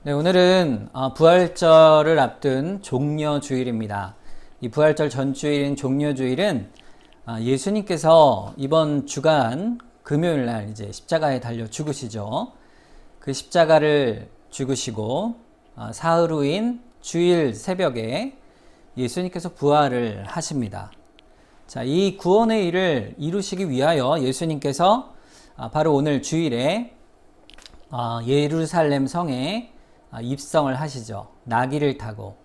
네, 오늘은 부활절을 앞둔 종려주일입니다. 이 부활절 전주일인 종려주일은 예수님께서 이번 주간 금요일 날 이제 십자가에 달려 죽으시죠. 그 십자가를 죽으시고 사흘 후인 주일 새벽에 예수님께서 부활을 하십니다. 자, 이 구원의 일을 이루시기 위하여 예수님께서 바로 오늘 주일에 예루살렘 성에 입성을 하시죠. 나귀를 타고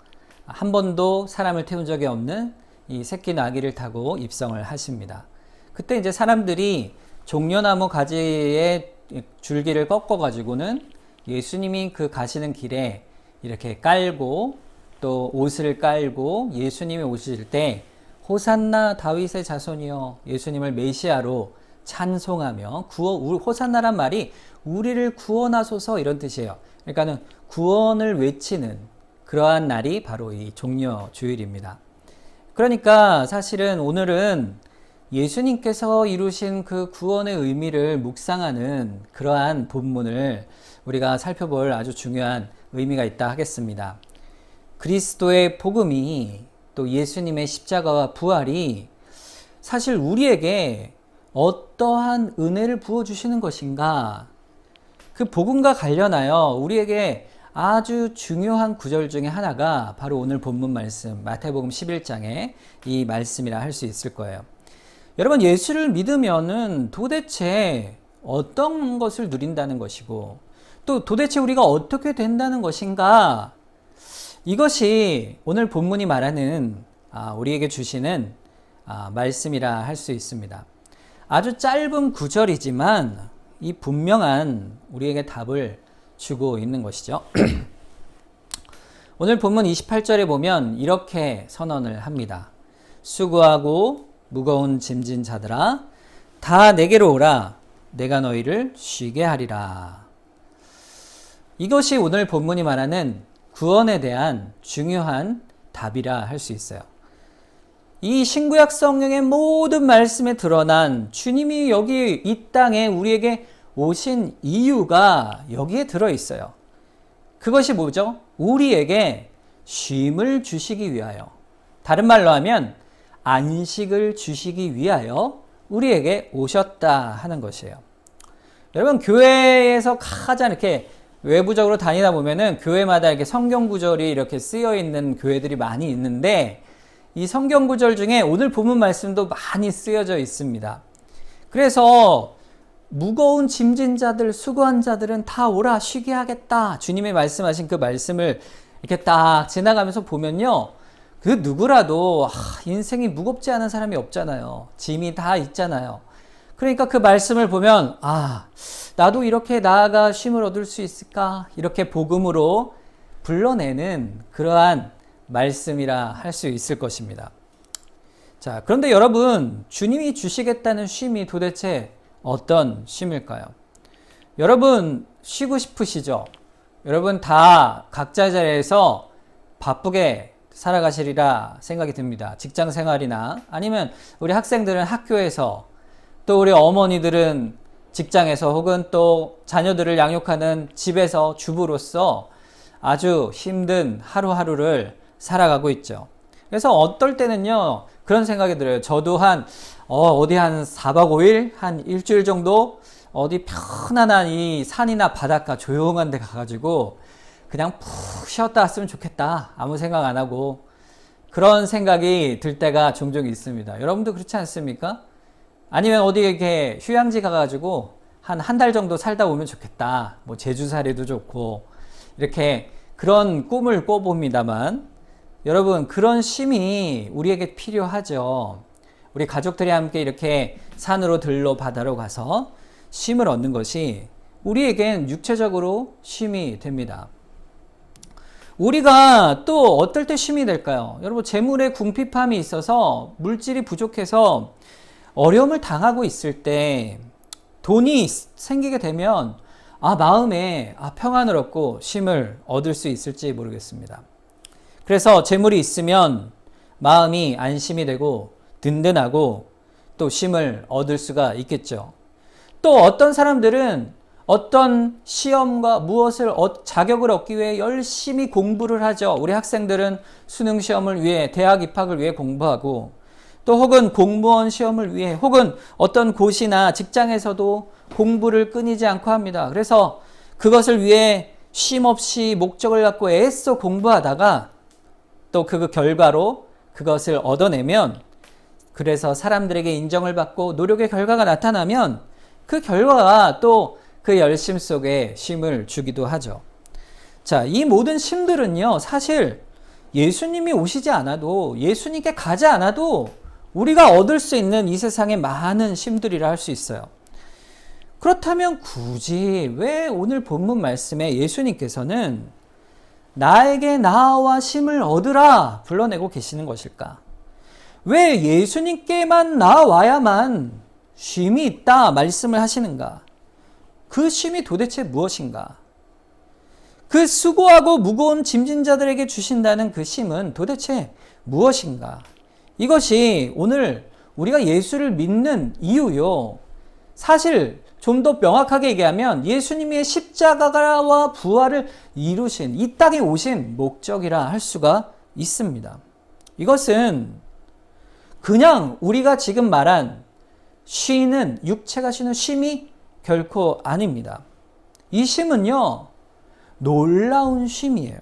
한 번도 사람을 태운 적이 없는 이 새끼 나귀를 타고 입성을 하십니다. 그때 이제 사람들이 종려나무 가지의 줄기를 꺾어 가지고는 예수님이 그 가시는 길에 이렇게 깔고 또 옷을 깔고 예수님이 오실 때 호산나 다윗의 자손이여 예수님을 메시아로 찬송하며 호산나란 말이 우리를 구원하소서 이런 뜻이에요. 그러니까는 구원을 외치는 그러한 날이 바로 이 종려주일입니다. 그러니까 사실은 오늘은 예수님께서 이루신 그 구원의 의미를 묵상하는 그러한 본문을 우리가 살펴볼 아주 중요한 의미가 있다 하겠습니다. 그리스도의 복음이 또 예수님의 십자가와 부활이 사실 우리에게 어떠한 은혜를 부어주시는 것인가, 그 복음과 관련하여 우리에게 아주 중요한 구절 중에 하나가 바로 오늘 본문 말씀 마태복음 11장의 이 말씀이라 할 수 있을 거예요. 여러분, 예수를 믿으면은 도대체 어떤 것을 누린다는 것이고 또 도대체 우리가 어떻게 된다는 것인가, 이것이 오늘 본문이 말하는 우리에게 주시는 말씀이라 할 수 있습니다. 아주 짧은 구절이지만 이 분명한 우리에게 답을 주고 있는 것이죠. 오늘 본문 28절에 보면 이렇게 선언을 합니다. 수고하고 무거운 짐진 자들아 다 내게로 오라, 내가 너희를 쉬게 하리라. 이것이 오늘 본문이 말하는 구원에 대한 중요한 답이라 할 수 있어요. 이 신구약 성경의 모든 말씀에 드러난 주님이 여기 이 땅에 우리에게 오신 이유가 여기에 들어있어요. 그것이 뭐죠? 우리에게 쉼을 주시기 위하여, 다른 말로 하면 안식을 주시기 위하여 우리에게 오셨다 하는 것이에요. 여러분, 교회에서 가장 이렇게 외부적으로 다니다 보면은 교회마다 이렇게 성경 구절이 이렇게 쓰여 있는 교회들이 많이 있는데, 이 성경 구절 중에 오늘 본문 말씀도 많이 쓰여져 있습니다. 그래서 무거운 짐진 자들, 수고한 자들은 다 오라, 쉬게 하겠다. 주님이 말씀하신 그 말씀을 이렇게 딱 지나가면서 보면요, 그 누구라도 인생이 무겁지 않은 사람이 없잖아요. 짐이 다 있잖아요. 그러니까 그 말씀을 보면 나도 이렇게 나아가 쉼을 얻을 수 있을까? 이렇게 복음으로 불러내는 그러한 말씀이라 할 수 있을 것입니다. 자, 그런데 여러분, 주님이 주시겠다는 쉼이 도대체 어떤 쉼일까요? 여러분, 쉬고 싶으시죠? 여러분 다 각자의 자리에서 바쁘게 살아가시리라 생각이 듭니다. 직장 생활이나 아니면 우리 학생들은 학교에서, 또 우리 어머니들은 직장에서, 혹은 또 자녀들을 양육하는 집에서 주부로서 아주 힘든 하루하루를 살아가고 있죠. 그래서 어떨 때는요, 그런 생각이 들어요. 저도 어디 한 4박 5일, 한 일주일 정도 어디 편안한 이 산이나 바닷가 조용한 데 가가지고 그냥 푹 쉬었다 왔으면 좋겠다. 아무 생각 안 하고. 그런 생각이 들 때가 종종 있습니다. 여러분도 그렇지 않습니까? 아니면 어디 이렇게 휴양지 가가지고 한 달 정도 살다 오면 좋겠다. 뭐 제주살이도 좋고, 이렇게 그런 꿈을 꿔봅니다만, 여러분, 그런 쉼이 우리에게 필요하죠. 우리 가족들이 함께 이렇게 산으로 들로 바다로 가서 쉼을 얻는 것이 우리에겐 육체적으로 쉼이 됩니다. 우리가 또 어떨 때 쉼이 될까요? 여러분, 재물의 궁핍함이 있어서 물질이 부족해서 어려움을 당하고 있을 때, 돈이 생기게 되면 마음에 평안을 얻고 쉼을 얻을 수 있을지 모르겠습니다. 그래서 재물이 있으면 마음이 안심이 되고 든든하고 또 쉼을 얻을 수가 있겠죠. 또 어떤 사람들은 어떤 시험과 무엇을 자격을 얻기 위해 열심히 공부를 하죠. 우리 학생들은 수능 시험을 위해, 대학 입학을 위해 공부하고, 또 혹은 공무원 시험을 위해, 혹은 어떤 곳이나 직장에서도 공부를 끊이지 않고 합니다. 그래서 그것을 위해 쉼없이 목적을 갖고 애써 공부하다가 또 그 결과로 그것을 얻어내면, 그래서 사람들에게 인정을 받고 노력의 결과가 나타나면 그 결과가 또 그 열심 속에 쉼을 주기도 하죠. 자, 이 모든 쉼들은요, 사실 예수님이 오시지 않아도, 예수님께 가지 않아도 우리가 얻을 수 있는 이 세상의 많은 쉼들이라 할 수 있어요. 그렇다면 굳이 왜 오늘 본문 말씀에 예수님께서는 나에게 나와 쉼을 얻으라 불러내고 계시는 것일까? 왜 예수님께만 나와야만 쉼이 있다 말씀을 하시는가? 그 쉼이 도대체 무엇인가? 그 수고하고 무거운 짐진 자들에게 주신다는 그 쉼은 도대체 무엇인가? 이것이 오늘 우리가 예수를 믿는 이유요. 사실 좀 더 명확하게 얘기하면 예수님의 십자가와 부활을 이루신, 이 땅에 오신 목적이라 할 수가 있습니다. 이것은 그냥 우리가 지금 말한 쉬는, 육체가 쉬는 쉼이 결코 아닙니다. 이 쉼은요, 놀라운 쉼이에요.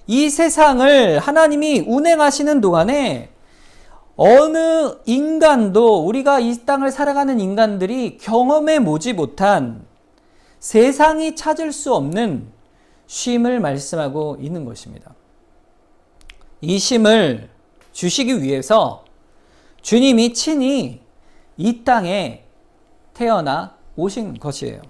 이 세상을 하나님이 운행하시는 동안에 어느 인간도, 우리가 이 땅을 살아가는 인간들이 경험해 보지 못한, 세상이 찾을 수 없는 쉼을 말씀하고 있는 것입니다. 이 쉼을 주시기 위해서 주님이 친히 이 땅에 태어나 오신 것이에요.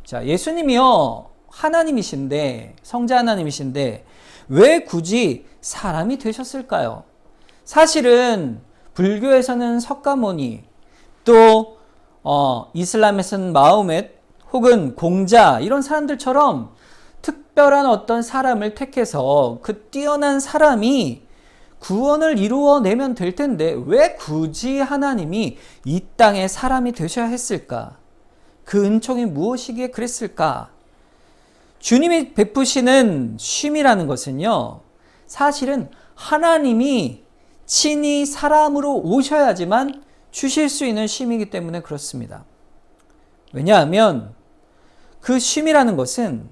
자, 예수님이요, 하나님이신데, 성자 하나님이신데 왜 굳이 사람이 되셨을까요? 사실은 불교에서는 석가모니, 또 이슬람에서는 마호멧, 혹은 공자, 이런 사람들처럼 특별한 어떤 사람을 택해서 그 뛰어난 사람이 구원을 이루어내면 될 텐데 왜 굳이 하나님이 이 땅에 사람이 되셔야 했을까? 그 은총이 무엇이기에 그랬을까? 주님이 베푸시는 쉼이라는 것은요, 사실은 하나님이 친히 사람으로 오셔야지만 주실 수 있는 쉼이기 때문에 그렇습니다. 왜냐하면 그 쉼이라는 것은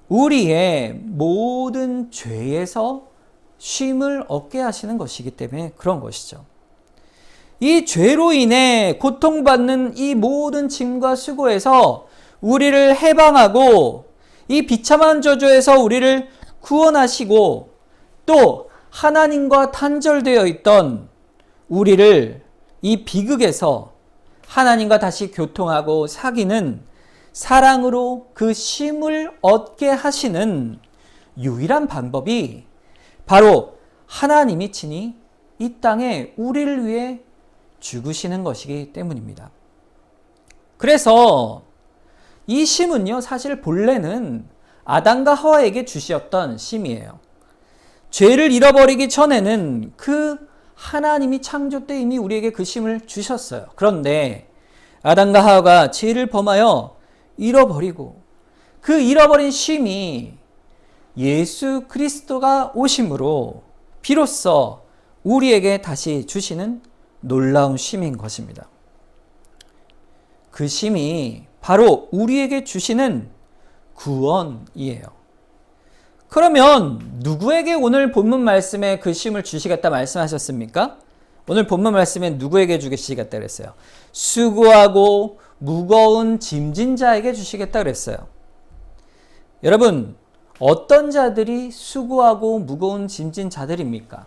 우리의 모든 죄에서 쉼을 얻게 하시는 것이기 때문에 그런 것이죠. 이 죄로 인해 고통받는 이 모든 짐과 수고에서 우리를 해방하고 이 비참한 저주에서 우리를 구원하시고 또 하나님과 단절되어 있던 우리를 이 비극에서 하나님과 다시 교통하고 사귀는 사랑으로 그 쉼을 얻게 하시는 유일한 방법이 바로 하나님이 친히 이 땅에 우리를 위해 죽으시는 것이기 때문입니다. 그래서 이 쉼은요, 사실 본래는 아담과 하와에게 주셨던 쉼이에요. 죄를 잃어버리기 전에는 그 하나님이 창조 때 이미 우리에게 그 쉼을 주셨어요. 그런데 아담과 하와가 죄를 범하여 잃어버리고 그 잃어버린 쉼이 예수 그리스도가 오심으로 비로소 우리에게 다시 주시는 놀라운 쉼인 것입니다. 그 쉼이 바로 우리에게 주시는 구원이에요. 그러면 누구에게 오늘 본문 말씀에 그 쉼을 주시겠다 말씀하셨습니까? 오늘 본문 말씀에 누구에게 주시겠다 그랬어요? 수고하고 무거운 짐진 자에게 주시겠다 그랬어요. 여러분, 어떤 자들이 수고하고 무거운 짐진 자들입니까?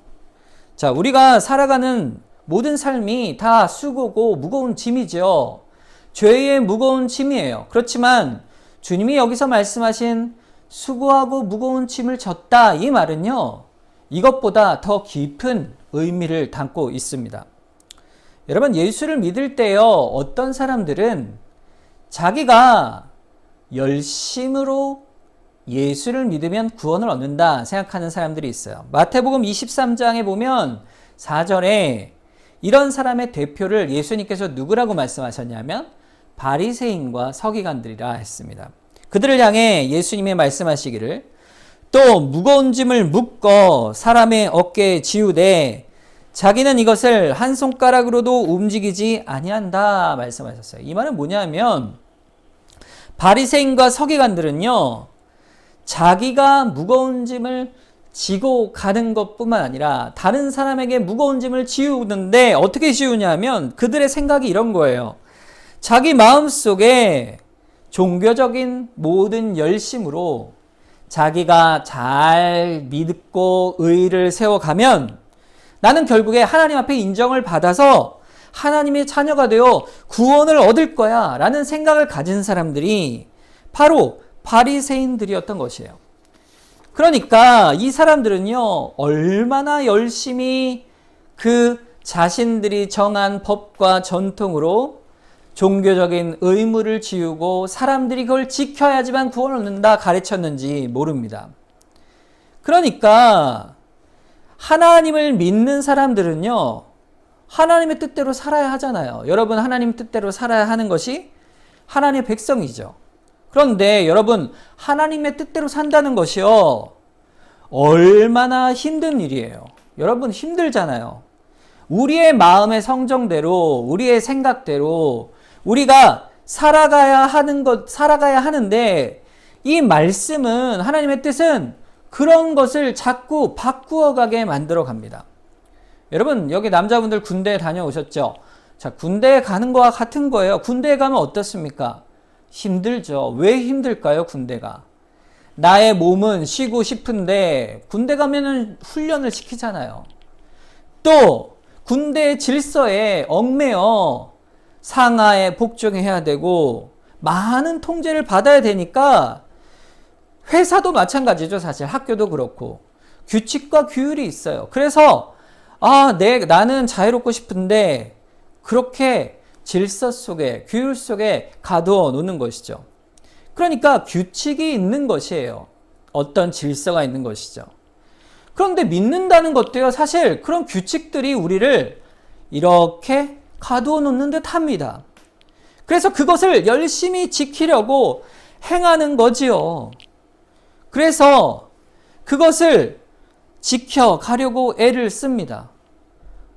자, 우리가 살아가는 모든 삶이 다 수고고 무거운 짐이죠. 죄의 무거운 짐이에요. 그렇지만 주님이 여기서 말씀하신 수고하고 무거운 짐을 졌다, 이 말은요, 이것보다 더 깊은 의미를 담고 있습니다. 여러분, 예수를 믿을 때요, 어떤 사람들은 자기가 열심으로 예수를 믿으면 구원을 얻는다 생각하는 사람들이 있어요. 마태복음 23장에 보면 4절에 이런 사람의 대표를 예수님께서 누구라고 말씀하셨냐면 바리새인과 서기관들이라 했습니다. 그들을 향해 예수님이 말씀하시기를 또 무거운 짐을 묶어 사람의 어깨에 지우되 자기는 이것을 한 손가락으로도 움직이지 아니한다 말씀하셨어요. 이 말은 뭐냐면 바리새인과 서기관들은요, 자기가 무거운 짐을 지고 가는 것뿐만 아니라 다른 사람에게 무거운 짐을 지우는데 어떻게 지우냐면 그들의 생각이 이런 거예요. 자기 마음속에 종교적인 모든 열심으로 자기가 잘 믿고 의의를 세워가면 나는 결국에 하나님 앞에 인정을 받아서 하나님의 자녀가 되어 구원을 얻을 거야 라는 생각을 가진 사람들이 바로 바리새인들이었던 것이에요. 그러니까 이 사람들은요, 얼마나 열심히 그 자신들이 정한 법과 전통으로 종교적인 의무를 지우고 사람들이 그걸 지켜야지만 구원을 얻는다 가르쳤는지 모릅니다. 그러니까 하나님을 믿는 사람들은요, 하나님의 뜻대로 살아야 하잖아요. 여러분, 하나님 뜻대로 살아야 하는 것이 하나님의 백성이죠. 그런데 여러분, 하나님의 뜻대로 산다는 것이요, 얼마나 힘든 일이에요. 여러분, 힘들잖아요. 우리의 마음의 성정대로, 우리의 생각대로 우리가 살아가야 하는데 이 말씀은, 하나님의 뜻은 그런 것을 자꾸 바꾸어 가게 만들어 갑니다. 여러분, 여기 남자분들 군대에 다녀오셨죠? 자, 군대에 가는 거와 같은 거예요. 군대에 가면 어떻습니까? 힘들죠. 왜 힘들까요, 군대가? 나의 몸은 쉬고 싶은데 군대 가면은 훈련을 시키잖아요. 또 군대의 질서에 얽매여 상하에 복종해야 되고 많은 통제를 받아야 되니까 회사도 마찬가지죠. 사실 학교도 그렇고 규칙과 규율이 있어요. 그래서 나는 자유롭고 싶은데 그렇게 질서 속에, 규율 속에 가두어 놓는 것이죠. 그러니까 규칙이 있는 것이에요. 어떤 질서가 있는 것이죠. 그런데 믿는다는 것도요, 사실 그런 규칙들이 우리를 이렇게 가두어 놓는 듯 합니다. 그래서 그것을 열심히 지키려고 행하는 거지요. 그래서 그것을 지켜가려고 애를 씁니다.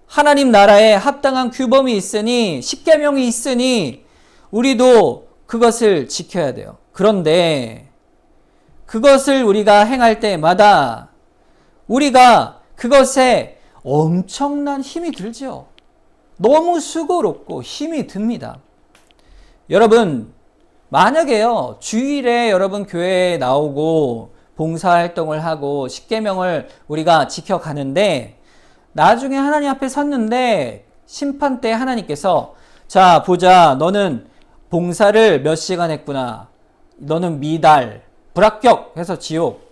하나님 나라에 합당한 규범이 있으니, 십계명이 있으니 우리도 그것을 지켜야 돼요. 그런데 그것을 우리가 행할 때마다 우리가 그것에 엄청난 힘이 들죠. 너무 수고롭고 힘이 듭니다. 여러분, 만약에요, 주일에 여러분 교회에 나오고 봉사활동을 하고 십계명을 우리가 지켜가는데 나중에 하나님 앞에 섰는데 심판 때 하나님께서 자, 보자, 너는 봉사를 몇 시간 했구나. 너는 미달, 불합격 해서 지옥.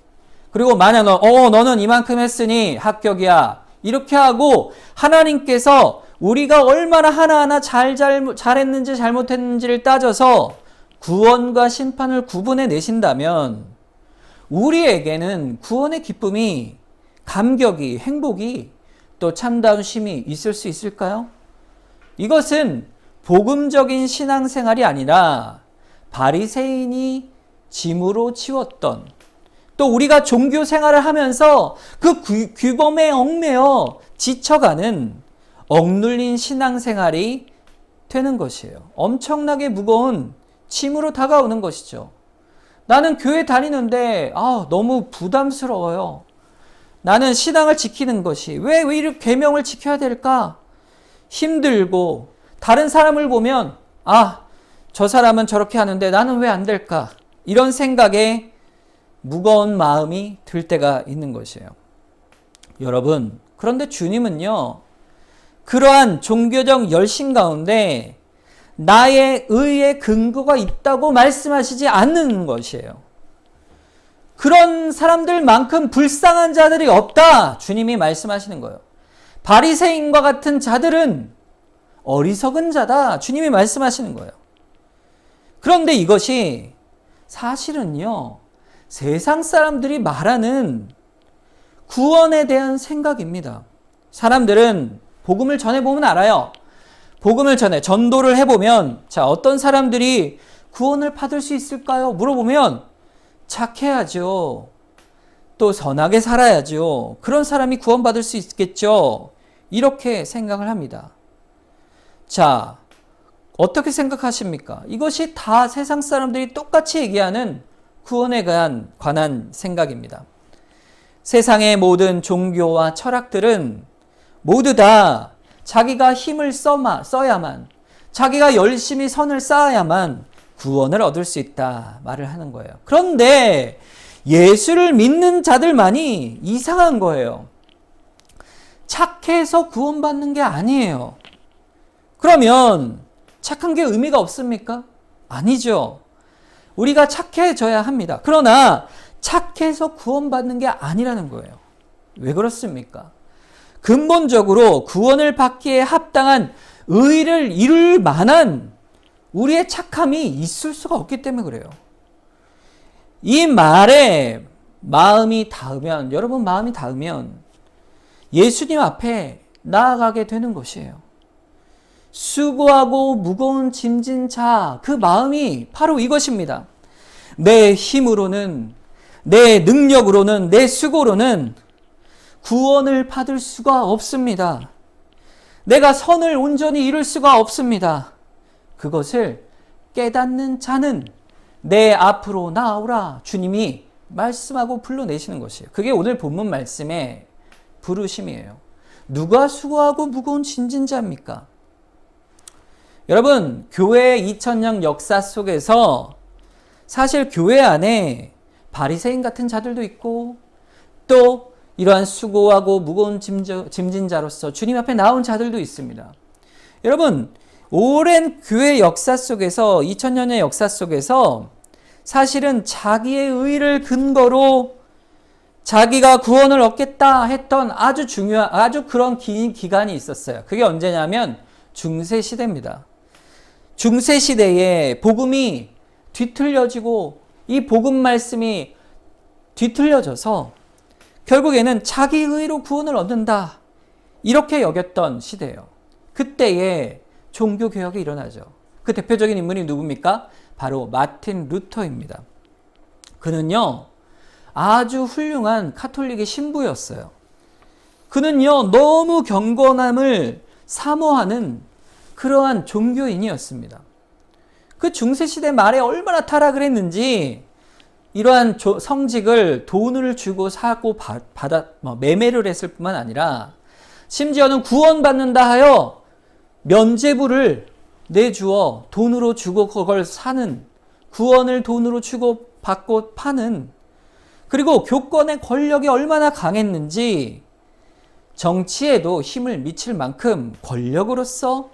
그리고 만약 너는 이만큼 했으니 합격이야. 이렇게 하고 하나님께서 우리가 얼마나 하나하나 잘했는지 잘못했는지를 따져서 구원과 심판을 구분해 내신다면 우리에게는 구원의 기쁨이, 감격이, 행복이, 또 참다운 쉼이 있을 수 있을까요? 이것은 복음적인 신앙생활이 아니라 바리새인이 짐으로 치웠던, 또 우리가 종교 생활을 하면서 그 규범에 얽매여 지쳐가는 억눌린 신앙생활이 되는 것이에요. 엄청나게 무거운 짐으로 다가오는 것이죠. 나는 교회 다니는데 너무 부담스러워요. 나는 신앙을 지키는 것이 왜 이렇게 계명을 지켜야 될까? 힘들고 다른 사람을 보면 저 사람은 저렇게 하는데 나는 왜 안 될까? 이런 생각에 무거운 마음이 들 때가 있는 것이에요. 여러분, 그런데 주님은요, 그러한 종교적 열심 가운데 나의 의의 근거가 있다고 말씀하시지 않는 것이에요. 그런 사람들만큼 불쌍한 자들이 없다, 주님이 말씀하시는 거예요. 바리새인과 같은 자들은 어리석은 자다, 주님이 말씀하시는 거예요. 그런데 이것이 사실은요, 세상 사람들이 말하는 구원에 대한 생각입니다. 사람들은 복음을 전해보면 알아요. 복음을 전해 전도를 해보면 자, 어떤 사람들이 구원을 받을 수 있을까요? 물어보면 착해야죠. 또 선하게 살아야죠. 그런 사람이 구원받을 수 있겠죠. 이렇게 생각을 합니다. 자, 어떻게 생각하십니까? 이것이 다 세상 사람들이 똑같이 얘기하는 구원에 관한 생각입니다. 세상의 모든 종교와 철학들은 모두 다 자기가 힘을 써야만, 자기가 열심히 선을 쌓아야만 구원을 얻을 수 있다 말을 하는 거예요. 그런데 예수를 믿는 자들만이 이상한 거예요. 착해서 구원받는 게 아니에요. 그러면 착한 게 의미가 없습니까? 아니죠. 우리가 착해져야 합니다. 그러나 착해서 구원받는 게 아니라는 거예요. 왜 그렇습니까? 근본적으로 구원을 받기에 합당한 의를 이룰 만한 우리의 착함이 있을 수가 없기 때문에 그래요. 이 말에 마음이 닿으면, 여러분 마음이 닿으면 예수님 앞에 나아가게 되는 것이에요. 수고하고 무거운 짐진 자, 그 마음이 바로 이것입니다. 내 힘으로는, 내 능력으로는, 내 수고로는 구원을 받을 수가 없습니다. 내가 선을 온전히 이룰 수가 없습니다. 그것을 깨닫는 자는 내 앞으로 나오라 주님이 말씀하고 불러내시는 것이에요. 그게 오늘 본문 말씀의 부르심이에요. 누가 수고하고 무거운 짐진 자입니까? 여러분, 교회의 2000년 역사 속에서 사실 교회 안에 바리새인 같은 자들도 있고 또 이러한 수고하고 무거운 짐진 자로서 주님 앞에 나온 자들도 있습니다. 여러분, 오랜 교회 역사 속에서 2000년의 역사 속에서 사실은 자기의 의를 근거로 자기가 구원을 얻겠다 했던 아주 그런 긴 기간이 있었어요. 그게 언제냐면 중세 시대입니다. 중세 시대에 복음이 뒤틀려지고 이 복음 말씀이 뒤틀려져서 결국에는 자기 의로 구원을 얻는다. 이렇게 여겼던 시대예요. 그때에 종교개혁이 일어나죠. 그 대표적인 인물이 누굽니까? 바로 마틴 루터입니다. 그는요, 아주 훌륭한 카톨릭의 신부였어요. 그는요, 너무 경건함을 사모하는 그러한 종교인이었습니다. 그 중세시대 말에 얼마나 타락을 했는지 이러한 성직을 돈을 주고 사고 매매를 했을 뿐만 아니라 심지어는 구원받는다 하여 면죄부를 내주어 돈으로 주고 그걸 사는, 구원을 돈으로 주고 받고 파는, 그리고 교권의 권력이 얼마나 강했는지 정치에도 힘을 미칠 만큼 권력으로서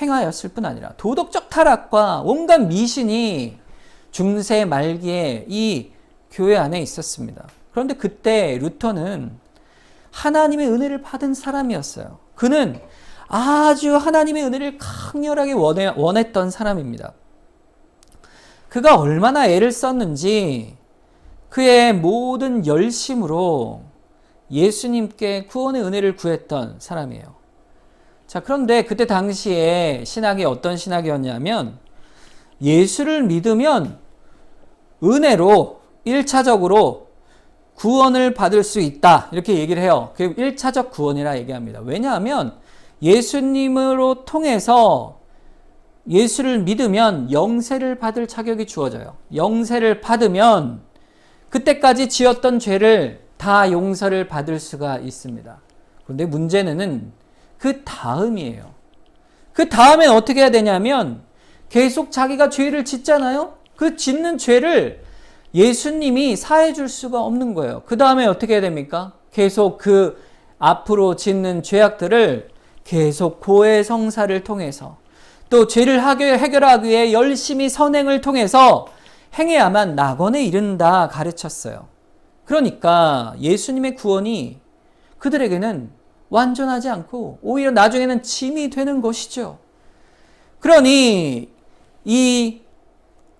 행하였을 뿐 아니라 도덕적 타락과 온갖 미신이 중세 말기에 이 교회 안에 있었습니다. 그런데 그때 루터는 하나님의 은혜를 받은 사람이었어요. 그는 아주 하나님의 은혜를 강렬하게 원했던 사람입니다. 그가 얼마나 애를 썼는지 그의 모든 열심으로 예수님께 구원의 은혜를 구했던 사람이에요. 자, 그런데 그때 당시에 신학이 어떤 신학이었냐면 예수를 믿으면 은혜로 1차적으로 구원을 받을 수 있다. 이렇게 얘기를 해요. 그 1차적 구원이라 얘기합니다. 왜냐하면 예수님으로 통해서 예수를 믿으면 영세를 받을 자격이 주어져요. 영세를 받으면 그때까지 지었던 죄를 다 용서를 받을 수가 있습니다. 그런데 문제는 그 다음이에요. 그 다음엔 어떻게 해야 되냐면 계속 자기가 죄를 짓잖아요. 그 짓는 죄를 예수님이 사해 줄 수가 없는 거예요. 그 다음에 어떻게 해야 됩니까? 계속 그 앞으로 짓는 죄악들을 계속 고해 성사를 통해서 또 죄를 해결하기 위해 열심히 선행을 통해서 행해야만 낙원에 이른다 가르쳤어요. 그러니까 예수님의 구원이 그들에게는 완전하지 않고 오히려 나중에는 짐이 되는 것이죠. 그러니 이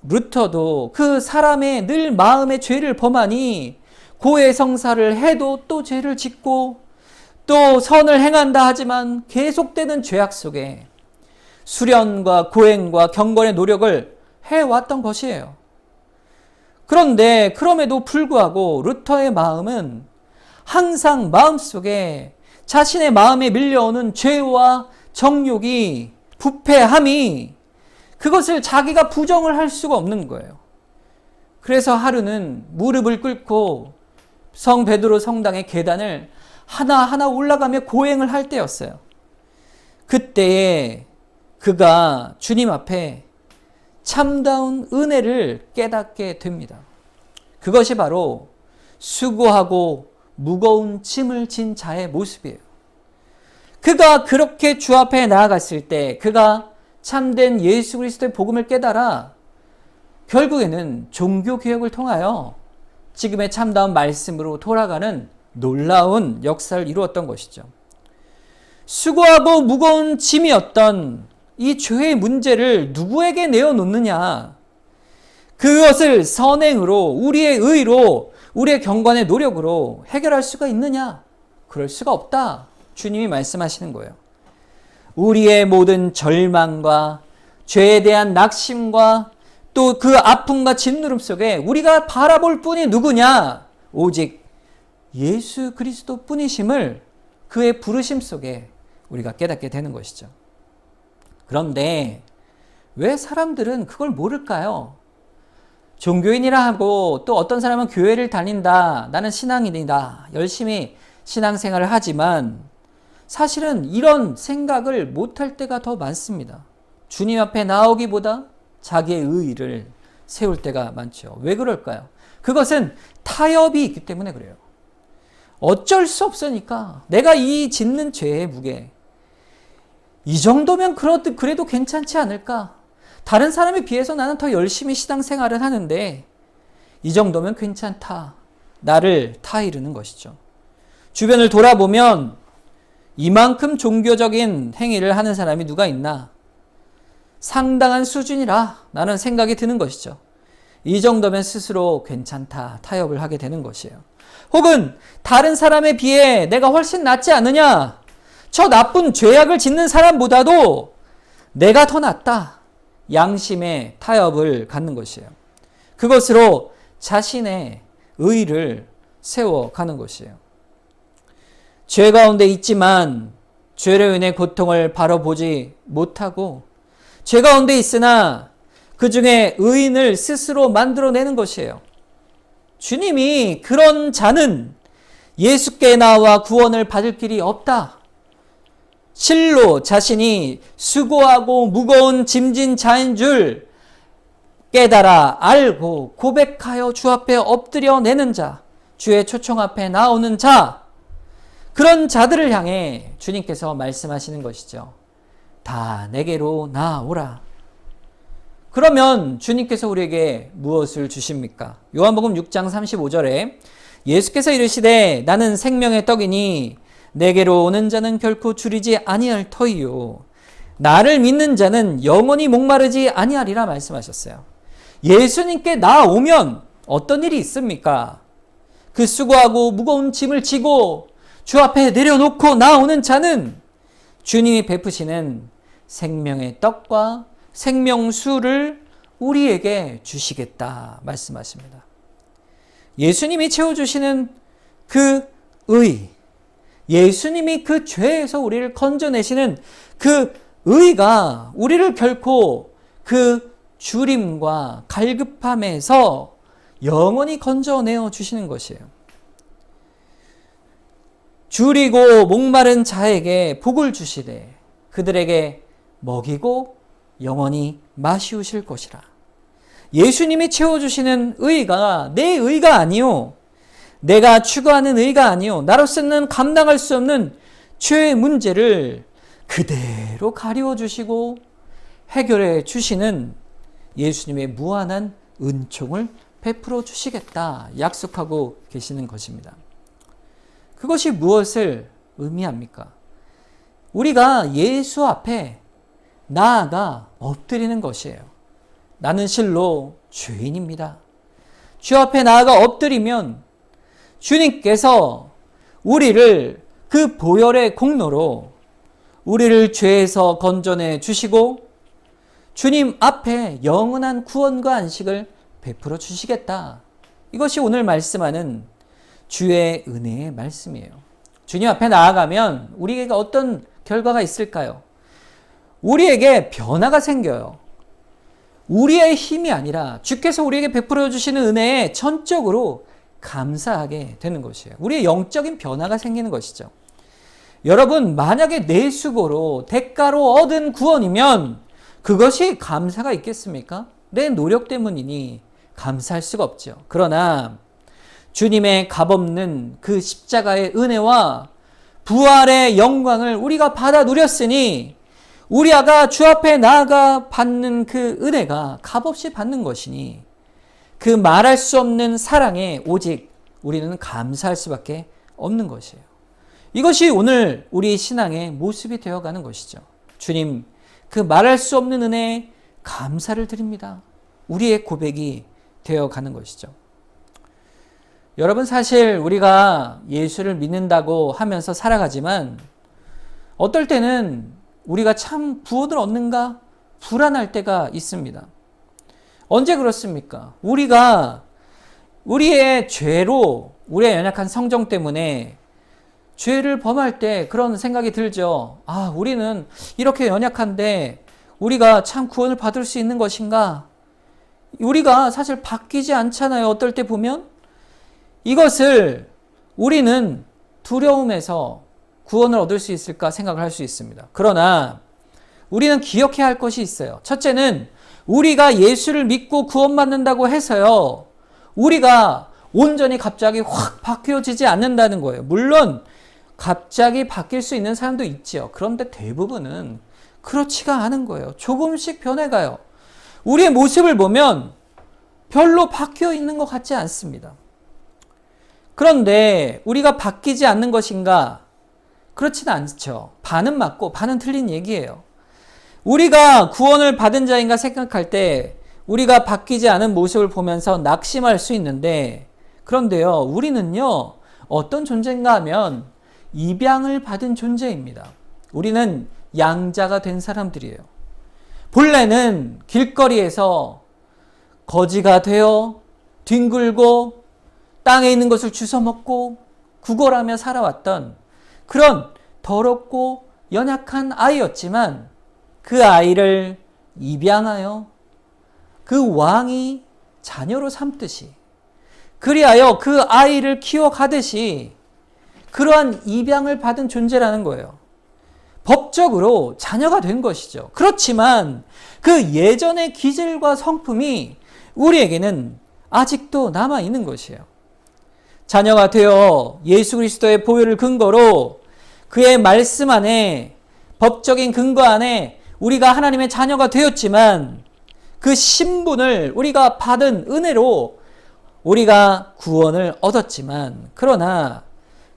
루터도 그 사람의 늘 마음의 죄를 범하니 고해 성사를 해도 또 죄를 짓고 또 선을 행한다 하지만 계속되는 죄악 속에 수련과 고행과 경건의 노력을 해왔던 것이에요. 그런데 그럼에도 불구하고 루터의 마음은 항상 마음속에 자신의 마음에 밀려오는 죄와 정욕이, 부패함이, 그것을 자기가 부정을 할 수가 없는 거예요. 그래서 하루는 무릎을 꿇고 성 베드로 성당의 계단을 하나하나 올라가며 고행을 할 때였어요. 그때에 그가 주님 앞에 참다운 은혜를 깨닫게 됩니다. 그것이 바로 수고하고 무거운 짐을 진 자의 모습이에요. 그가 그렇게 주 앞에 나아갔을 때 그가 참된 예수 그리스도의 복음을 깨달아 결국에는 종교개혁을 통하여 지금의 참다운 말씀으로 돌아가는 놀라운 역사를 이루었던 것이죠. 수고하고 무거운 짐이었던 이 죄의 문제를 누구에게 내어놓느냐? 그것을 선행으로, 우리의 의로, 우리의 경건의 노력으로 해결할 수가 있느냐? 그럴 수가 없다. 주님이 말씀하시는 거예요. 우리의 모든 절망과 죄에 대한 낙심과 또 그 아픔과 짓누름 속에 우리가 바라볼 분이 누구냐? 오직 예수 그리스도 뿐이심을 그의 부르심 속에 우리가 깨닫게 되는 것이죠. 그런데 왜 사람들은 그걸 모를까요? 종교인이라 하고 또 어떤 사람은 교회를 다닌다, 나는 신앙인이다, 열심히 신앙생활을 하지만 사실은 이런 생각을 못할 때가 더 많습니다. 주님 앞에 나오기보다 자기의 의의를 세울 때가 많죠. 왜 그럴까요? 그것은 타협이 있기 때문에 그래요. 어쩔 수 없으니까 내가 이 짓는 죄의 무게, 이 정도면 그래도 괜찮지 않을까? 다른 사람에 비해서 나는 더 열심히 신앙생활을 하는데 이 정도면 괜찮다. 나를 타이르는 것이죠. 주변을 돌아보면 이만큼 종교적인 행위를 하는 사람이 누가 있나? 상당한 수준이라 나는 생각이 드는 것이죠. 이 정도면 스스로 괜찮다, 타협을 하게 되는 것이에요. 혹은 다른 사람에 비해 내가 훨씬 낫지 않느냐? 저 나쁜 죄악을 짓는 사람보다도 내가 더 낫다. 양심의 타협을 갖는 것이에요. 그것으로 자신의 의의를 세워가는 것이에요. 죄 가운데 있지만 죄로 인해 고통을 바로 보지 못하고 죄 가운데 있으나 그 중에 의인을 스스로 만들어내는 것이에요. 주님이 그런 자는 예수께 나와 구원을 받을 길이 없다. 실로 자신이 수고하고 무거운 짐진 자인 줄 깨달아 알고 고백하여 주 앞에 엎드려 내는 자, 주의 초청 앞에 나오는 자, 그런 자들을 향해 주님께서 말씀하시는 것이죠. 다 내게로 나오라. 그러면 주님께서 우리에게 무엇을 주십니까? 요한복음 6장 35절에 예수께서 이르시되 나는 생명의 떡이니 내게로 오는 자는 결코 줄이지 아니할 터이요 나를 믿는 자는 영원히 목마르지 아니하리라 말씀하셨어요. 예수님께 나오면 어떤 일이 있습니까? 그 수고하고 무거운 짐을 지고 주 앞에 내려놓고 나오는 자는 주님이 베푸시는 생명의 떡과 생명수를 우리에게 주시겠다 말씀하십니다. 예수님이 채워주시는 그 의, 예수님이 그 죄에서 우리를 건져내시는 그 의가 우리를 결코 그 주림과 갈급함에서 영원히 건져내어 주시는 것이에요. 줄이고 목마른 자에게 복을 주시되 그들에게 먹이고 영원히 마시우실 것이라. 예수님이 채워주시는 의가 내 의가 아니요, 내가 추구하는 의가 아니요, 나로서는 감당할 수 없는 죄의 문제를 그대로 가리워 주시고 해결해 주시는 예수님의 무한한 은총을 베풀어 주시겠다 약속하고 계시는 것입니다. 그것이 무엇을 의미합니까? 우리가 예수 앞에 나아가 엎드리는 것이에요. 나는 실로 죄인입니다. 주 앞에 나아가 엎드리면 주님께서 우리를 그 보혈의 공로로 우리를 죄에서 건져내 주시고 주님 앞에 영원한 구원과 안식을 베풀어 주시겠다. 이것이 오늘 말씀하는 주의 은혜의 말씀이에요. 주님 앞에 나아가면 우리에게 어떤 결과가 있을까요? 우리에게 변화가 생겨요. 우리의 힘이 아니라 주께서 우리에게 베풀어 주시는 은혜에 전적으로 감사하게 되는 것이에요. 우리의 영적인 변화가 생기는 것이죠. 여러분, 만약에 내 수고로 대가로 얻은 구원이면 그것이 감사가 있겠습니까? 내 노력 때문이니 감사할 수가 없죠. 그러나 주님의 값없는 그 십자가의 은혜와 부활의 영광을 우리가 받아 누렸으니 우리가 주 앞에 나아가 받는 그 은혜가 값없이 받는 것이니 그 말할 수 없는 사랑에 오직 우리는 감사할 수밖에 없는 것이에요. 이것이 오늘 우리 신앙의 모습이 되어가는 것이죠. 주님, 그 말할 수 없는 은혜에 감사를 드립니다. 우리의 고백이 되어가는 것이죠. 여러분, 사실 우리가 예수를 믿는다고 하면서 살아가지만 어떨 때는 우리가 참 구원을 얻는가 불안할 때가 있습니다. 언제 그렇습니까? 우리가 우리의 죄로, 우리의 연약한 성정 때문에 죄를 범할 때 그런 생각이 들죠. 아, 우리는 이렇게 연약한데 우리가 참 구원을 받을 수 있는 것인가? 우리가 사실 바뀌지 않잖아요. 어떨 때 보면 이것을 우리는 두려움에서 구원을 얻을 수 있을까 생각을 할 수 있습니다. 그러나 우리는 기억해야 할 것이 있어요. 첫째는 우리가 예수를 믿고 구원받는다고 해서요, 우리가 온전히 갑자기 확 바뀌어지지 않는다는 거예요. 물론 갑자기 바뀔 수 있는 사람도 있죠. 그런데 대부분은 그렇지가 않은 거예요. 조금씩 변해가요. 우리의 모습을 보면 별로 바뀌어 있는 것 같지 않습니다. 그런데 우리가 바뀌지 않는 것인가? 그렇지는 않죠. 반은 맞고 반은 틀린 얘기예요. 우리가 구원을 받은 자인가 생각할 때 우리가 바뀌지 않은 모습을 보면서 낙심할 수 있는데, 그런데요, 우리는요, 어떤 존재인가 하면 입양을 받은 존재입니다. 우리는 양자가 된 사람들이에요. 본래는 길거리에서 거지가 되어 뒹굴고 땅에 있는 것을 주워먹고 구걸하며 살아왔던 그런 더럽고 연약한 아이였지만 그 아이를 입양하여 그 왕이 자녀로 삼듯이, 그리하여 그 아이를 키워가듯이 그러한 입양을 받은 존재라는 거예요. 법적으로 자녀가 된 것이죠. 그렇지만 그 예전의 기질과 성품이 우리에게는 아직도 남아있는 것이에요. 자녀가 되어 예수 그리스도의 보혈을 근거로 그의 말씀 안에, 법적인 근거 안에 우리가 하나님의 자녀가 되었지만 그 신분을 우리가 받은 은혜로 우리가 구원을 얻었지만, 그러나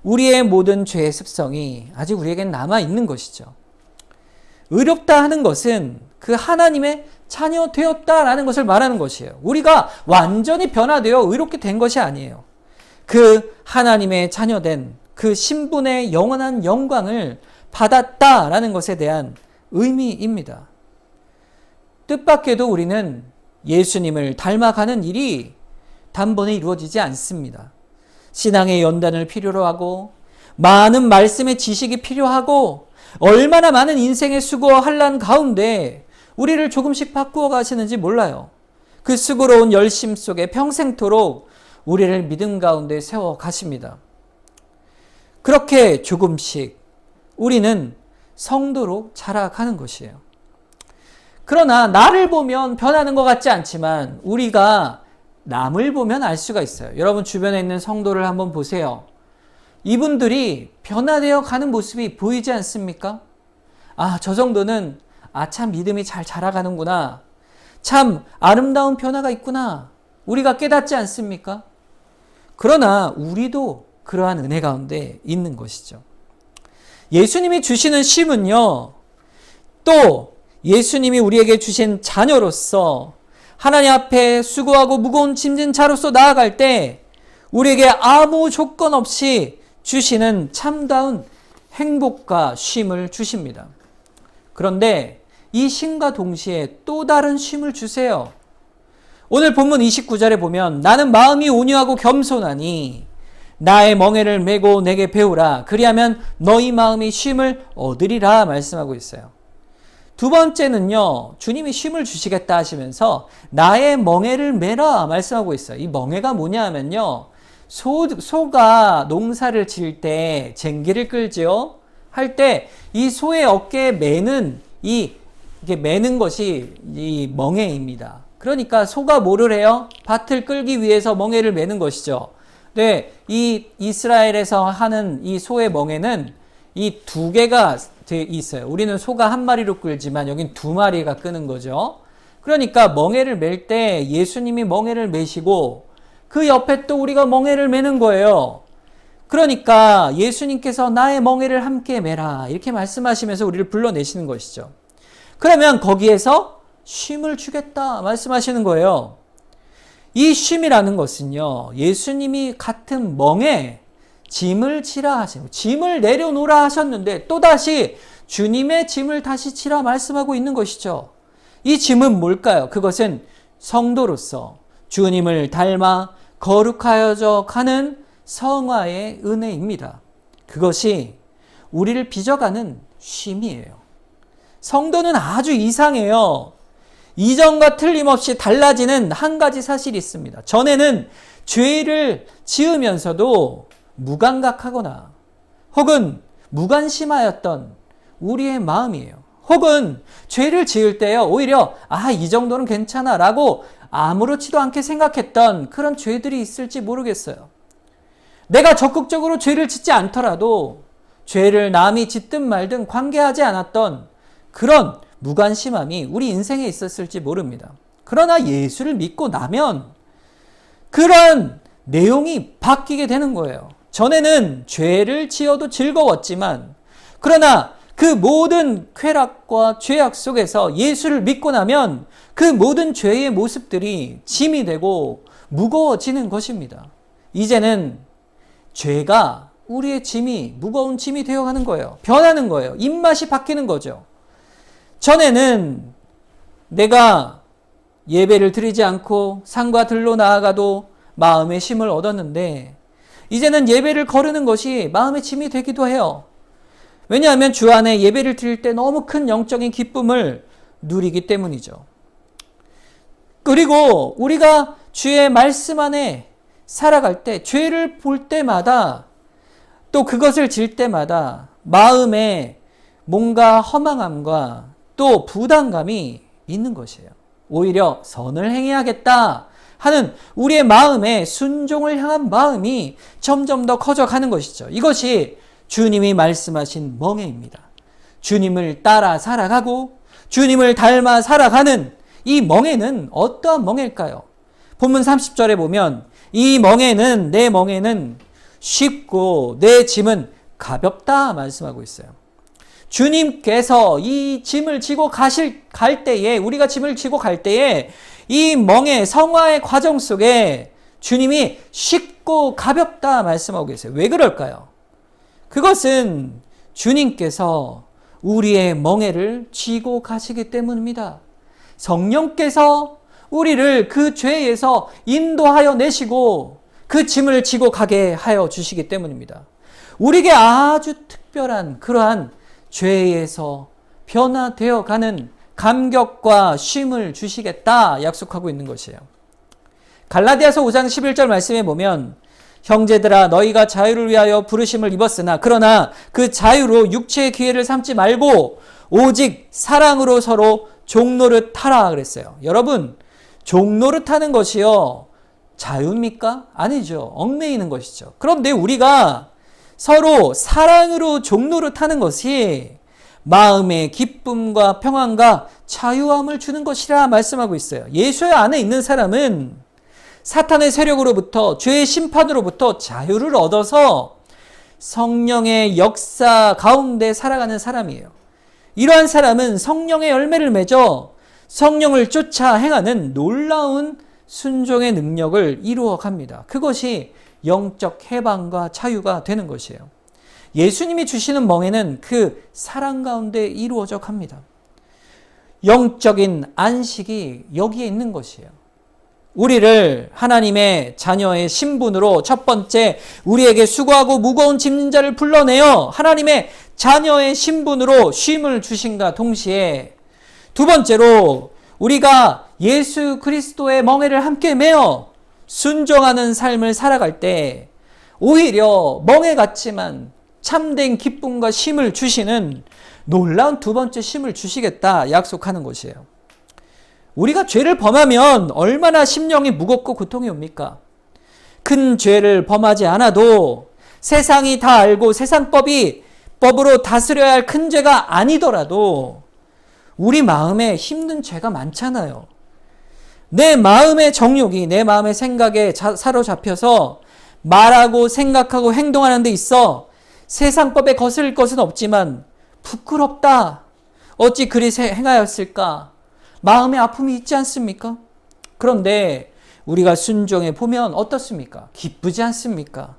우리의 모든 죄의 습성이 아직 우리에겐 남아있는 것이죠. 의롭다 하는 것은 그 하나님의 자녀 되었다라는 것을 말하는 것이에요. 우리가 완전히 변화되어 의롭게 된 것이 아니에요. 그 하나님의 자녀된 그 신분의 영원한 영광을 받았다라는 것에 대한 의미입니다. 뜻밖에도 우리는 예수님을 닮아가는 일이 단번에 이루어지지 않습니다. 신앙의 연단을 필요로 하고 많은 말씀의 지식이 필요하고 얼마나 많은 인생의 수고와 환난 가운데 우리를 조금씩 바꾸어 가시는지 몰라요. 그 수고로운 열심 속에 평생토록 우리를 믿음 가운데 세워 가십니다. 그렇게 조금씩 우리는 성도로 자라가는 것이에요. 그러나 나를 보면 변하는 것 같지 않지만 우리가 남을 보면 알 수가 있어요. 여러분 주변에 있는 성도를 한번 보세요. 이분들이 변화되어 가는 모습이 보이지 않습니까? 아, 저 정도는 참 믿음이 잘 자라가는구나. 참 아름다운 변화가 있구나. 우리가 깨닫지 않습니까? 그러나 우리도 그러한 은혜 가운데 있는 것이죠. 예수님이 주시는 쉼은요, 또 예수님이 우리에게 주신 자녀로서 하나님 앞에 수고하고 무거운 짐진 자로서 나아갈 때 우리에게 아무 조건 없이 주시는 참다운 행복과 쉼을 주십니다. 그런데 이 쉼과 동시에 또 다른 쉼을 주세요. 오늘 본문 29절에 보면 나는 마음이 온유하고 겸손하니 나의 멍에를 메고 내게 배우라. 그리하면 너희 마음이 쉼을 얻으리라 말씀하고 있어요. 두 번째는요, 주님이 쉼을 주시겠다 하시면서 나의 멍에를 메라 말씀하고 있어요. 이 멍에가 뭐냐 하면요, 소가 농사를 지을 때 쟁기를 끌지요. 할 때 이 소의 어깨에 매는 이게 매는 것이 이 멍에입니다. 그러니까 소가 뭐를 해요? 밭을 끌기 위해서 멍에를 매는 것이죠. 네, 이 이스라엘에서 하는 이 소의 멍에는 이 두 개가 있어요. 우리는 소가 한 마리로 끌지만 여긴 두 마리가 끄는 거죠. 그러니까 멍에를 맬 때 예수님이 멍에를 매시고 그 옆에 또 우리가 멍에를 매는 거예요. 그러니까 예수님께서 나의 멍에를 함께 매라 이렇게 말씀하시면서 우리를 불러내시는 것이죠. 그러면 거기에서 쉼을 주겠다 말씀하시는 거예요. 이 쉼이라는 것은요, 예수님이 같은 멍에 짐을 지라 하시고 짐을 내려놓으라 하셨는데 또다시 주님의 짐을 다시 지라 말씀하고 있는 것이죠. 이 짐은 뭘까요? 그것은 성도로서 주님을 닮아 거룩하여져 가는 성화의 은혜입니다. 그것이 우리를 빚어가는 쉼이에요. 성도는 아주 이상해요. 이전과 틀림없이 달라지는 한 가지 사실이 있습니다. 전에는 죄를 지으면서도 무감각하거나 혹은 무관심하였던 우리의 마음이에요. 혹은 죄를 지을 때요, 오히려 이 정도는 괜찮아 라고 아무렇지도 않게 생각했던 그런 죄들이 있을지 모르겠어요. 내가 적극적으로 죄를 짓지 않더라도 죄를 남이 짓든 말든 관계하지 않았던 그런 무관심함이 우리 인생에 있었을지 모릅니다. 그러나 예수를 믿고 나면 그런 내용이 바뀌게 되는 거예요. 전에는 죄를 지어도 즐거웠지만 그러나 그 모든 쾌락과 죄악 속에서 예수를 믿고 나면 그 모든 죄의 모습들이 짐이 되고 무거워지는 것입니다. 이제는 죄가 우리의 짐이 무거운 짐이 되어가는 거예요. 변하는 거예요. 입맛이 바뀌는 거죠. 전에는 내가 예배를 드리지 않고 산과 들로 나아가도 마음의 쉼을 얻었는데 이제는 예배를 거르는 것이 마음의 짐이 되기도 해요. 왜냐하면 주 안에 예배를 드릴 때 너무 큰 영적인 기쁨을 누리기 때문이죠. 그리고 우리가 주의 말씀 안에 살아갈 때 죄를 볼 때마다 또 그것을 질 때마다 마음에 뭔가 허망함과 또 부담감이 있는 것이에요. 오히려 선을 행해야겠다 하는 우리의 마음에 순종을 향한 마음이 점점 더 커져가는 것이죠. 이것이 주님이 말씀하신 멍에입니다. 주님을 따라 살아가고 주님을 닮아 살아가는 이 멍에는 어떠한 멍에일까요? 본문 30절에 보면 이 멍에는 내 멍에는 쉽고 내 짐은 가볍다 말씀하고 있어요. 주님께서 이 짐을 지고 갈 때에 우리가 짐을 지고 갈 때에 이 멍에 성화의 과정 속에 주님이 쉽고 가볍다 말씀하고 계세요. 왜 그럴까요? 그것은 주님께서 우리의 멍에를 지고 가시기 때문입니다. 성령께서 우리를 그 죄에서 인도하여 내시고 그 짐을 지고 가게 하여 주시기 때문입니다. 우리에게 아주 특별한 그러한 죄에서 변화되어 가는 감격과 쉼을 주시겠다 약속하고 있는 것이에요. 갈라디아서 5장 11절 말씀에 보면 형제들아 너희가 자유를 위하여 부르심을 입었으나 그러나 그 자유로 육체의 기회를 삼지 말고 오직 사랑으로 서로 종노릇하라 그랬어요. 여러분, 종노릇하는 것이요 자유입니까? 아니죠. 얽매이는 것이죠. 그런데 우리가 서로 사랑으로 종노릇하는 것이 마음의 기쁨과 평안과 자유함을 주는 것이라 말씀하고 있어요. 예수 안에 있는 사람은 사탄의 세력으로부터 죄의 심판으로부터 자유를 얻어서 성령의 역사 가운데 살아가는 사람이에요. 이러한 사람은 성령의 열매를 맺어 성령을 쫓아 행하는 놀라운 순종의 능력을 이루어 갑니다. 그것이 영적 해방과 자유가 되는 것이에요. 예수님이 주시는 멍에는 그 사랑 가운데 이루어져 갑니다. 영적인 안식이 여기에 있는 것이에요. 우리를 하나님의 자녀의 신분으로 첫 번째 우리에게 수고하고 무거운 짐진 자를 불러내어 하나님의 자녀의 신분으로 쉼을 주신과 동시에 두 번째로 우리가 예수 그리스도의 멍에를 함께 메어 순종하는 삶을 살아갈 때 오히려 멍에 같지만 참된 기쁨과 쉼을 주시는 놀라운 두 번째 쉼을 주시겠다 약속하는 것이에요. 우리가 죄를 범하면 얼마나 심령이 무겁고 고통이 옵니까? 큰 죄를 범하지 않아도 세상이 다 알고 법으로 다스려야 할 큰 죄가 아니더라도 우리 마음에 힘든 죄가 많잖아요. 내 마음의 정욕이 내 마음의 생각에 사로잡혀서 말하고 생각하고 행동하는 데 있어 세상법에 거스를 것은 없지만 부끄럽다. 어찌 그리 행하였을까? 마음의 아픔이 있지 않습니까? 그런데 우리가 순종해 보면 어떻습니까? 기쁘지 않습니까?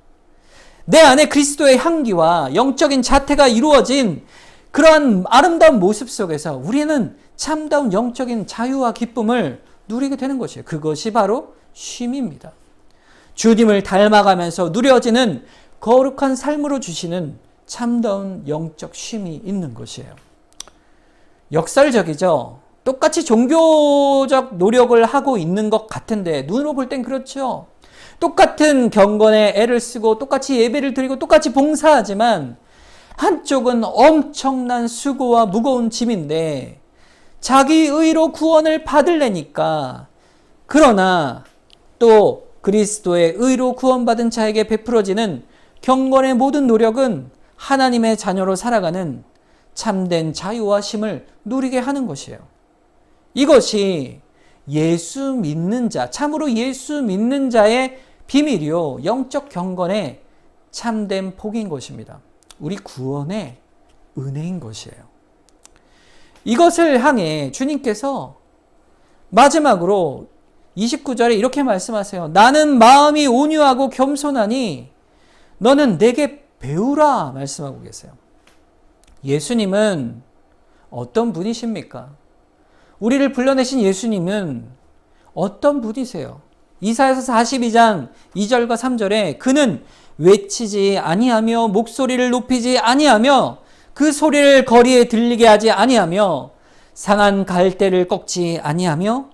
내 안에 그리스도의 향기와 영적인 자태가 이루어진 그러한 아름다운 모습 속에서 우리는 참다운 영적인 자유와 기쁨을 누리게 되는 것이에요. 그것이 바로 쉼입니다. 주님을 닮아가면서 누려지는 거룩한 삶으로 주시는 참다운 영적 쉼이 있는 것이에요. 역설적이죠. 똑같이 종교적 노력을 하고 있는 것 같은데 눈으로 볼 땐 그렇죠. 똑같은 경건에 애를 쓰고 똑같이 예배를 드리고 똑같이 봉사하지만 한쪽은 엄청난 수고와 무거운 짐인데 자기 의로 구원을 받으려니까 그러나 또 그리스도의 의로 구원받은 자에게 베풀어지는 경건의 모든 노력은 하나님의 자녀로 살아가는 참된 자유와 쉼을 누리게 하는 것이에요. 이것이 예수 믿는 자, 참으로 예수 믿는 자의 비밀이요 영적 경건의 참된 복인 것입니다. 우리 구원의 은혜인 것이에요. 이것을 향해 주님께서 마지막으로 29절에 이렇게 말씀하세요. 나는 마음이 온유하고 겸손하니 너는 내게 배우라 말씀하고 계세요. 예수님은 어떤 분이십니까? 우리를 불러내신 예수님은 어떤 분이세요? 이사야서 42장 2절과 3절에 그는 외치지 아니하며 목소리를 높이지 아니하며 그 소리를 거리에 들리게 하지 아니하며 상한 갈대를 꺾지 아니하며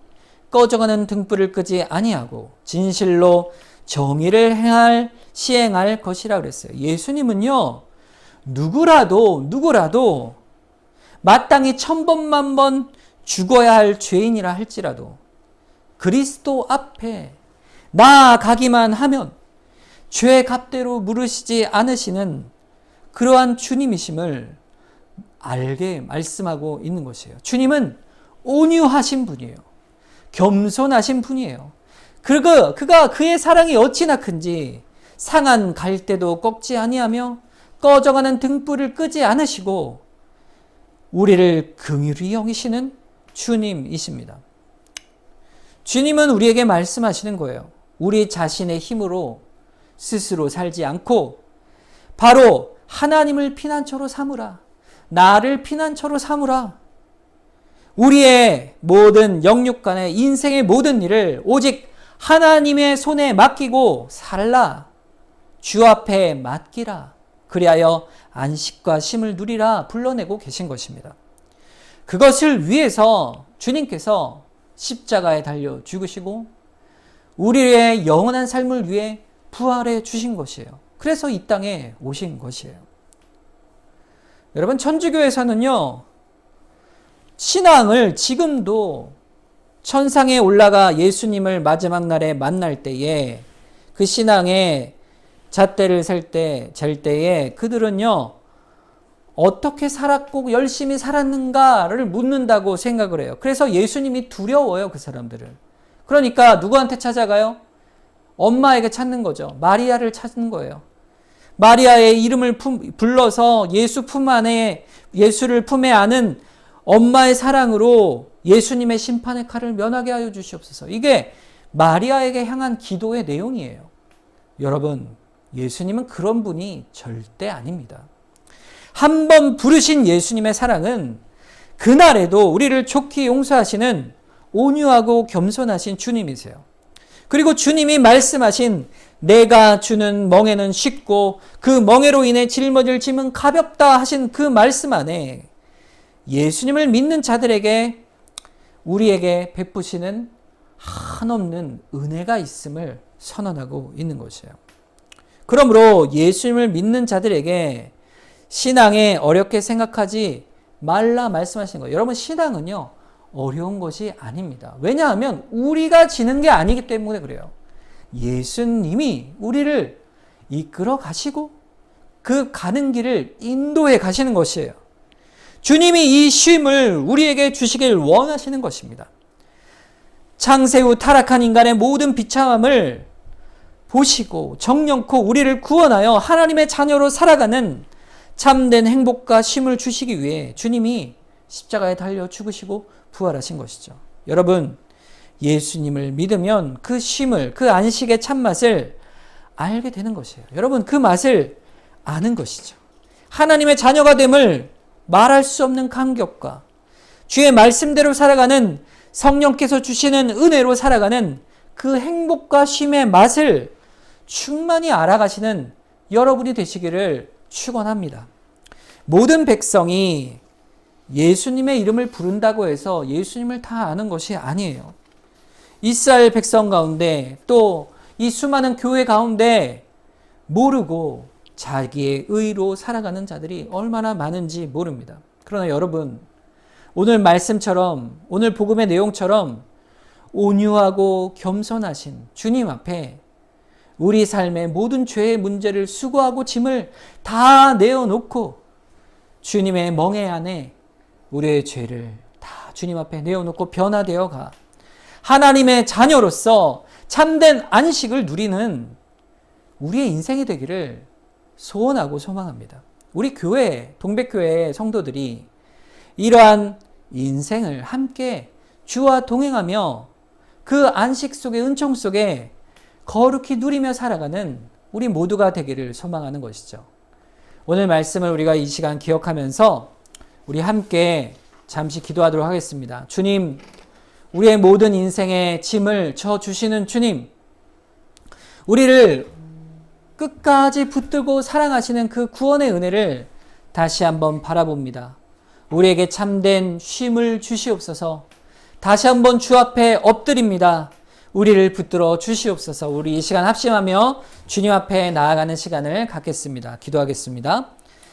꺼져가는 등불을 끄지 아니하고 진실로 정의를 시행할 것이라 그랬어요. 예수님은요, 누구라도 마땅히 1000번만 죽어야 할 죄인이라 할지라도 그리스도 앞에 나아가기만 하면 죄 값대로 물으시지 않으시는 그러한 주님이심을 알게 말씀하고 있는 것이에요. 주님은 온유하신 분이에요. 겸손하신 분이에요. 그가 그의 사랑이 어찌나 큰지 상한 갈대도 꺾지 아니하며 꺼져가는 등불을 끄지 않으시고 우리를 긍휼히 여기시는 주님이십니다. 주님은 우리에게 말씀하시는 거예요. 우리 자신의 힘으로 스스로 살지 않고 바로 하나님을 피난처로 삼으라. 나를 피난처로 삼으라. 우리의 모든 영육간의 인생의 모든 일을 오직 하나님의 손에 맡기고 살라. 주 앞에 맡기라. 그리하여 안식과 쉼을 누리라 불러내고 계신 것입니다. 그것을 위해서 주님께서 십자가에 달려 죽으시고 우리의 영원한 삶을 위해 부활해 주신 것이에요. 그래서 이 땅에 오신 것이에요. 여러분, 천주교에서는요, 신앙을 지금도 천상에 올라가 예수님을 마지막 날에 만날 때에 그 신앙의 잣대를 잴 때에 그들은요, 어떻게 살았고 열심히 살았는가를 묻는다고 생각을 해요. 그래서 예수님이 두려워요, 그 사람들을. 그러니까 누구한테 찾아가요? 엄마에게 찾는 거죠. 마리아를 찾는 거예요. 마리아의 이름을 불러서 예수를 품에 안은 엄마의 사랑으로 예수님의 심판의 칼을 면하게 하여 주시옵소서. 이게 마리아에게 향한 기도의 내용이에요. 여러분, 예수님은 그런 분이 절대 아닙니다. 한 번 부르신 예수님의 사랑은 그날에도 우리를 좋게 용서하시는 온유하고 겸손하신 주님이세요. 그리고 주님이 말씀하신 내가 주는 멍에는 쉽고 그 멍에로 인해 짊어질 짐은 가볍다 하신 그 말씀 안에 예수님을 믿는 자들에게 우리에게 베푸시는 한없는 은혜가 있음을 선언하고 있는 것이에요. 그러므로 예수님을 믿는 자들에게 신앙에 어렵게 생각하지 말라 말씀하신 거예요. 여러분, 신앙은요 어려운 것이 아닙니다. 왜냐하면 우리가 지는 게 아니기 때문에 그래요. 예수님이 우리를 이끌어 가시고 그 가는 길을 인도해 가시는 것이에요. 주님이 이 쉼을 우리에게 주시길 원하시는 것입니다. 창세 후 타락한 인간의 모든 비참함을 보시고 정령코 우리를 구원하여 하나님의 자녀로 살아가는 참된 행복과 쉼을 주시기 위해 주님이 십자가에 달려 죽으시고 부활하신 것이죠. 여러분, 예수님을 믿으면 그 쉼을, 그 안식의 참맛을 알게 되는 것이에요. 여러분, 그 맛을 아는 것이죠. 하나님의 자녀가 됨을 말할 수 없는 감격과 주의 말씀대로 살아가는 성령께서 주시는 은혜로 살아가는 그 행복과 쉼의 맛을 충만히 알아가시는 여러분이 되시기를 축원합니다. 모든 백성이 예수님의 이름을 부른다고 해서 예수님을 다 아는 것이 아니에요. 이스라엘 백성 가운데 또 이 수많은 교회 가운데 모르고 자기의 의로 살아가는 자들이 얼마나 많은지 모릅니다. 그러나 여러분, 오늘 말씀처럼, 오늘 복음의 내용처럼 온유하고 겸손하신 주님 앞에 우리 삶의 모든 죄의 문제를 수고하고 짐을 다 내어놓고 주님의 멍에 안에 우리의 죄를 다 주님 앞에 내어놓고 변화되어 가 하나님의 자녀로서 참된 안식을 누리는 우리의 인생이 되기를 소원하고 소망합니다. 우리 교회, 동백교회의 성도들이 이러한 인생을 함께 주와 동행하며 그 안식 속의 은총 속에 거룩히 누리며 살아가는 우리 모두가 되기를 소망하는 것이죠. 오늘 말씀을 우리가 이 시간 기억하면서 우리 함께 잠시 기도하도록 하겠습니다. 주님, 우리의 모든 인생의 짐을 져주시는 주님, 우리를 끝까지 붙들고 사랑하시는 그 구원의 은혜를 다시 한번 바라봅니다. 우리에게 참된 쉼을 주시옵소서. 다시 한번 주 앞에 엎드립니다. 우리를 붙들어 주시옵소서. 우리 이 시간 합심하며 주님 앞에 나아가는 시간을 갖겠습니다. 기도하겠습니다.